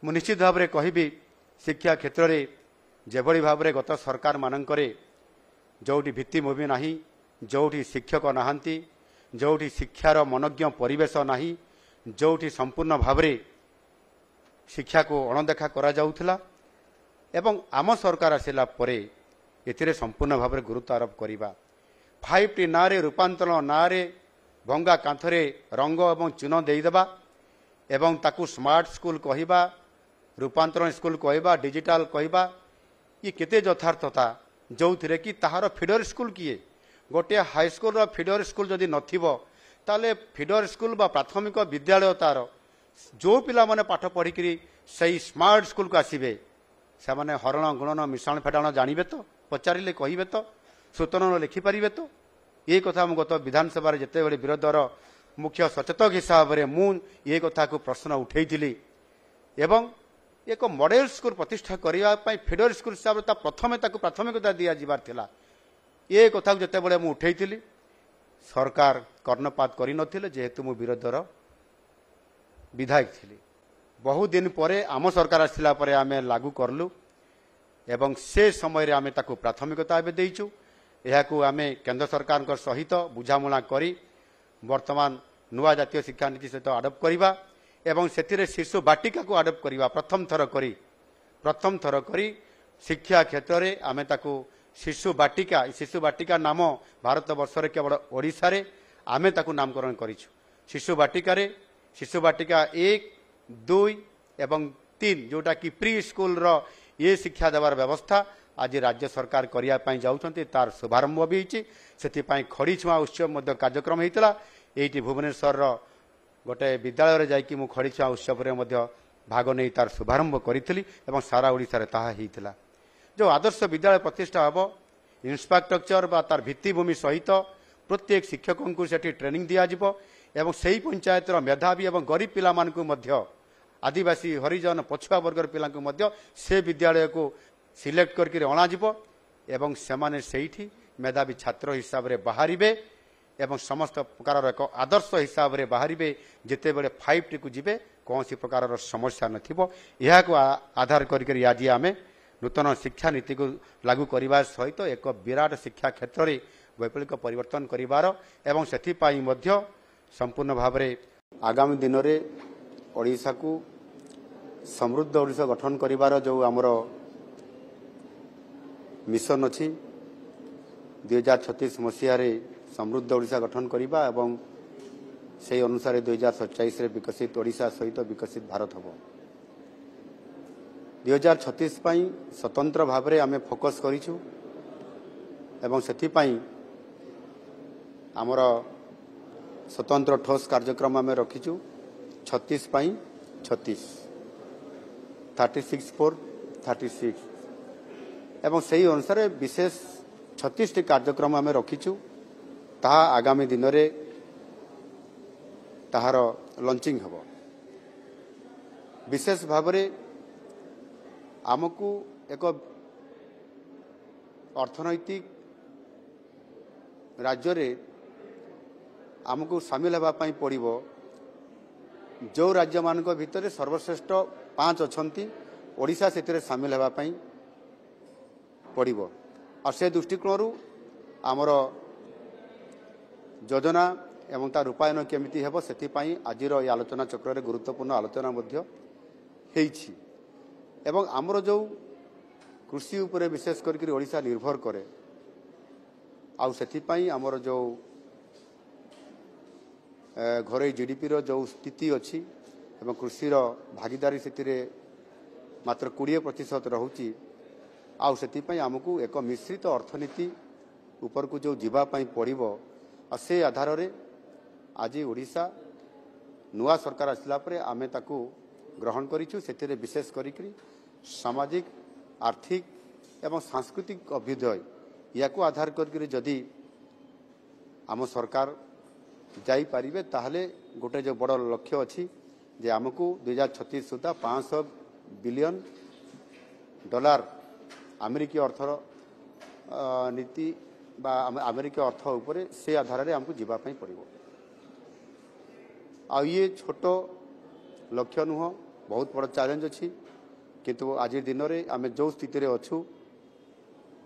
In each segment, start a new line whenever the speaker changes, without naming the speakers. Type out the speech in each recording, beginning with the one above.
मु निश्चित भाव में कहबी शिक्षा क्षेत्र में जेभली भाव में गत सरकार मानकरे जोटी भित्तिभूमि नाही, जोटी शिक्षक नहांती, जोटी शिक्षार मनज्ञ परिवेश नाही, जोटी संपूर्ण भाव में शिक्षा को अणदेखा करा जाउथला एवं आम सरकार आसिला परे एथिरे संपूर्ण भाव में गुरुत्व आरोप करिबा 5T नारे रूपांतरण नारे भंगा कांथरे रंग एवं चून देदेबा एवं ताकू स्मार्ट स्कूल कहवा रूपांतरण स्कूल कहवा डिजिटल कहवा ये केते यथार्थता जो थे कि ताहार फीडर स्कूल किए गोटे हाईस्कल फीडर स्कूल जदि नथिबो ताले फीडर स्कूल बा प्राथमिक विद्यालय तार जो पिला माने पाठ पढ़ी सही स्मार्ट स्कूल को आसबे से माने हरण गुणन मिश्रण फेटाण जानवे तो पचारे कहे तो सूतन लिखिपारे तो ये कथा मु गत विधानसभा जिते बड़े विरोधर मुख्य सचेतक हिसाब से मुझे कथा को प्रश्न उठेली एवं एक मॉडल स्कूल प्रतिष्ठा करने फीडर स्कूल हिसाब से प्रथम प्राथमिकता दि जाबार थिला ये कथा को जिते बड़े मुझे उठेली सरकार कर्णपात कर नथिले जेहेतु मु विरोधर विधायक थी बहुत दिन पर आम सरकार आसला आम लागू करलु एवं से समय आम ताकू प्राथमिकता देचु यह आम केंद्र सरकार सहित बुझामुणा करी वर्तमान नुआ जातीय शिक्षा नीति सहित आडप्ट करवा एवं से शिशु बाटिका को आडप्ट करवा प्रथम थर करी शिक्षा क्षेत्र में आम ताकू शिशु बाटिका नाम भारत वर्ष केवल ओडिशा रे आमे ताकू नामकरण करिछु शिशु बाटिका 1, 2 एवं 3 जोटा कि प्री स्कूल रो ये शिक्षा देवार व्यवस्था आज राज्य सरकार करने जाऊँच तार शुभारंभ भी होती खड़ी छुआ उत्सव कार्यक्रम होता ये भुवनेश्वर गोटे विद्यालय जाकि मु खड़ी छुआ उत्सव भाग नहीं तार शुभारंभ करी सारा ओडिशा ताहा होता जो आदर्श विद्यालय प्रतिष्ठा हम इंफ्रास्ट्रक्चर बा तार भित्तिभूमि सहित प्रत्येक शिक्षकों को सेठी ट्रेनिंग दिज्व एवं सही पंचायत मेधावी एवं गरीब पिला आदिवासी हरिजन पछुआ वर्गर पिला से विद्यालय को सिलेक्ट करके अणाजिव एवं सेमाने सेठी मेधावी छात्र हिसाब से बाहरिबे एवं समस्त प्रकार एक आदर्श हिसाब से बाहरिबे जिते बड़े 5T को जीवे कौन सी प्रकार समस्या नथिबो यह को आधार करके आज आम नूतन शिक्षा नीति को लागू करने सहित एक विराट शिक्षा क्षेत्र में वैप्लविक परिवर्तन करिवार एवं सेथिपाई मध्य संपूर्ण भाव में आगामी दिन में ओडिशा को समृद्ध ओडिशा गठन करिवार जो आमर मिशन अच्छी 2036 मसीह समृद्ध ओडिशा गठन करवा एवं से अनुसार 2047 विकसित ओडिशा सहित विकसित भारत हम 2036 स्वतंत्र भाव में आम फोकस करिछु एवं सेथिपाई आमर स्वतंत्र ठोस कार्यक्रम आम रखीचु 36 36 for 36 एवं सही अनुसार विशेष 36टी कार्यक्रम आम रखीचु ताहा आगामी दिन में ताहार लॉन्चिंग हम विशेष भाव में आमको एक अर्थनैतिक राज्य रे आमको सामिल होगापाई पड़ो जो राज्य मान भितर सर्वश्रेष्ठ 5 अच्छा ओडिशा से सामिल होगापाई पड़ो और से दृष्टिकोण आमर योजना एवं तार रूपायन केमिति हेबो सेथिपाई आजिर ये आलोचना चक्र रे गुरुत्वपूर्ण आलोचना मध्य हेछि एवं आमर जो कृषि उपरे विशेष करके ओडिशा निर्भर करे आउ सेथिपाई आमर जो घरे जीडीपी रो जो स्थिति अच्छी एवं कृषि भागीदारी से मात्र 20% रहुची आउ सेथिपाई आमको एक मिश्रित अर्थनीति ऊपर को जो जीवापाई पड़ो से आधार रे आज ओडिशा नुआ सरकार आसला परे आमे ताकू ग्रहण करिछु सेतिरे विशेष करिकरी सामाजिक आर्थिक एवं सांस्कृतिक अभ्युदय या को आधार करके जदि आम सरकार जाई पारिबे ताहले गोटे जो बड़ लक्ष्य अच्छी जे आमको 2036 सुधा $500 बिलियन अमेरिकी अर्थर नीति बा अमेरिकी अर्थ उपरे से आधार रे हमको जीवा पई पड़िबो आ ये छोटो लक्ष्य नुह बहुत बड़ चैलेंज अच्छी किंतु आज दिन में आम जो स्थिति अच्छु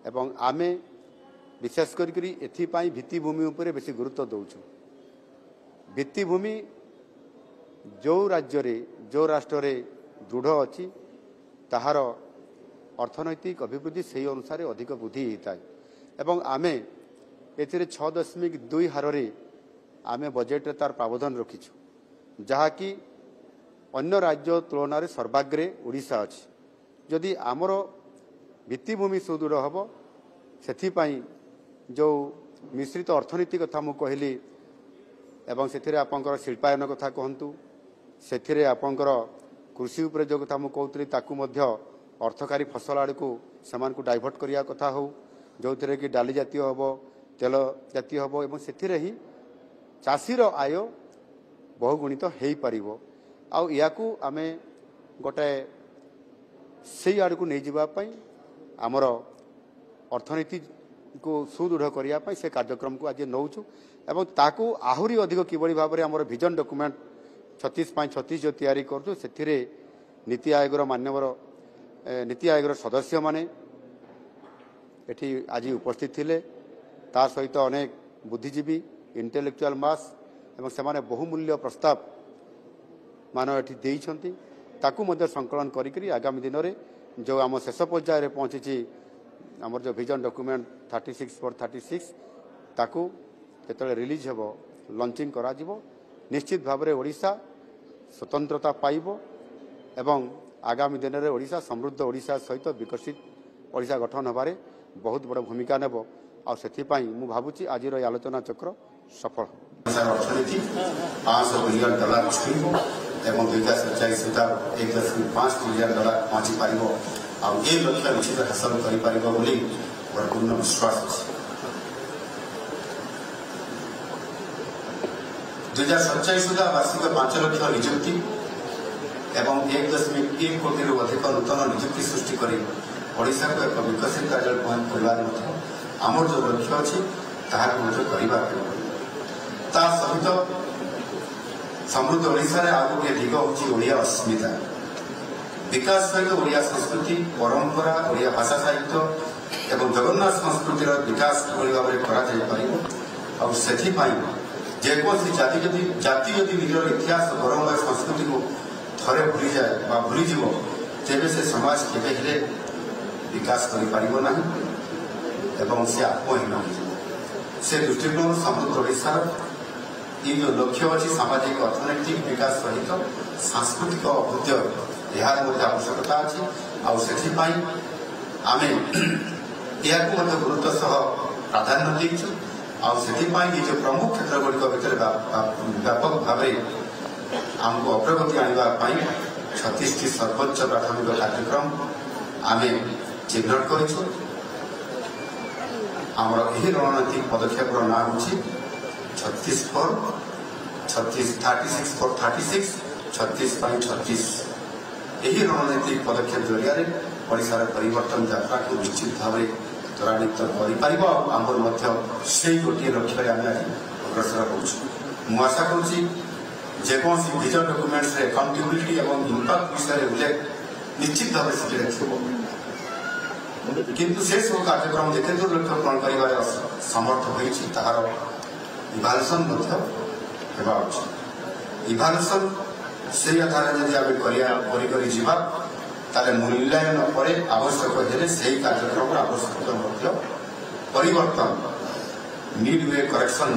एवं आम विशेष करी भित्तिभूमि उपर बेसी गुरुत्व दौचु। भित्तिभूमि जो राज्य जो राष्ट्र दृढ़ अच्छी ताहार अर्थनैतिक अभिवृद्धि से अनुसार अधिक वृद्धि होता है एवं आम ए 6.2 हार आम बजेट तार प्रावधान रखीचु जहाँकि अन्य राज्य तुलन में सर्वाग्रे ओडिशा अच्छी। जदि आमर भित्तिभूमि सुदृढ़ हम से जो मिश्रित अर्थनीति कथा मु कहली एवं से आपंकर शिल्पायन कथा कहतु से आपंकर कृषि उपरे जो कथा मु कहती ताकू मध्य अर्थकारी फसल आड़ को समान को डाइवर्ट करिया कथा हो जो थे कि डाली जातीय हम तेल जातीय हम एवं से ही चाषीर आय बहुगुणित हो पार या आमे गोटे से आड़ को नहीं जावाई आमर अर्थनीति को सुदृढ़ करने से कार्यक्रम को आज नौचु एवं ताकू आहरी अधिक किभली भाव में आमर विजन डॉक्यूमेंट 36/36 जो तैयारी करूँ से नीति आयोग मान्यवर नीति आयोग सदस्य माने एठी आज उपस्थित थिले ता सहित अनेक बुद्धिजीवी इंटेलेक्चुअल मास एवं से बहुमूल्य प्रस्ताव मान एठी देइछंती ताकू मध्य संकलन करी आगामी दिन में जो आम शेष पर्यायर पहुंची आमर जो विजन डॉक्यूमेंट 36/36 ताकू केतले रिलीज हेबो लॉन्चिंग करा जिवो निश्चित भाव में ओडिशा स्वतंत्रता पाइबो एवं आगामी दिन में ओडिशा समृद्ध ओडिशा सहित विकसित ओडिशा गठन होबारे बहुत बड़ भूमिका नेब आ सेथिपाई मु भाबुची आज आलोचना चक्र सफल
अर्थनीति $500 बिलियन छुईब एवं 2047 सुधा $1.5 ट्रिलियन पहुंची पार ये लक्ष्य निश्चित हासिल कर पूर्ण विश्वास अच्छे। 2047 सुधा वार्षिक 5 लाख निजुक्ति एवं 1.1 कोटी अधिक नूतन निजुक्ति सृष्टि कर ओडिशा को एक विकसित राज्य करने आमर जो लक्ष्य अच्छी ता सहित समृद्ध ओडिशा रे आगु के दिग होची ओडिया अस्मिता विकास सहित ओडिया संस्कृति परंपरा ओडिया भाषा साहित्य एवं जगन्नाथ संस्कृतिर विकास किभली भाव में करा जाय परिबो और सेथि पई जेकोसी जाति यदि निजर इतिहास गौरव संस्कृति को थरे भूली जाए बा भूली जीव तेबे से समाज केबे हेले विकास करि परिबो नाही एवं से आत्महीन से दृष्टिकोण समृद्ध ओडिशा ये जो लक्ष्य अच्छी सामाजिक अर्थनैतिक विकास सहित सांस्कृतिक अभ्युदय यार आवश्यकता अच्छी आम या गुरुत्व सह प्राधान्य देचु ये जो प्रमुख क्षेत्र गुड़िक भितर व्यापक भाव आमको अग्रगति आने 36टी सर्वोच्च प्राथमिक कार्यक्रम आम चिन्हट करूँ। आमर यही रणनीतिक पदक्षेप ना हूँ 36/36 36 यही रणनीतिक पदक्षेप जरिया ओडिशार परिवर्तन यात्रा को निश्चित भाव में त्वरान्वित कर से गोटे लक्ष्य आम आज अग्रसर हो आशा करुँची जेकोसी विजन डॉक्यूमेंट्स रे अकाउंटेबिलिटी एवं इम्पैक्ट विषय उल्लेख निश्चित भाव से देखो किंतु से सब कार्यक्रम जिते दूर लक्ष्य पूरण कर समर्थ होती तार इभालुएसन इभालुएसन से आधार जब आम कर मूल्यांकन पर आवश्यक हेले से कार्यक्रम आवश्यकता परिवर्तन मिड वे करेक्शन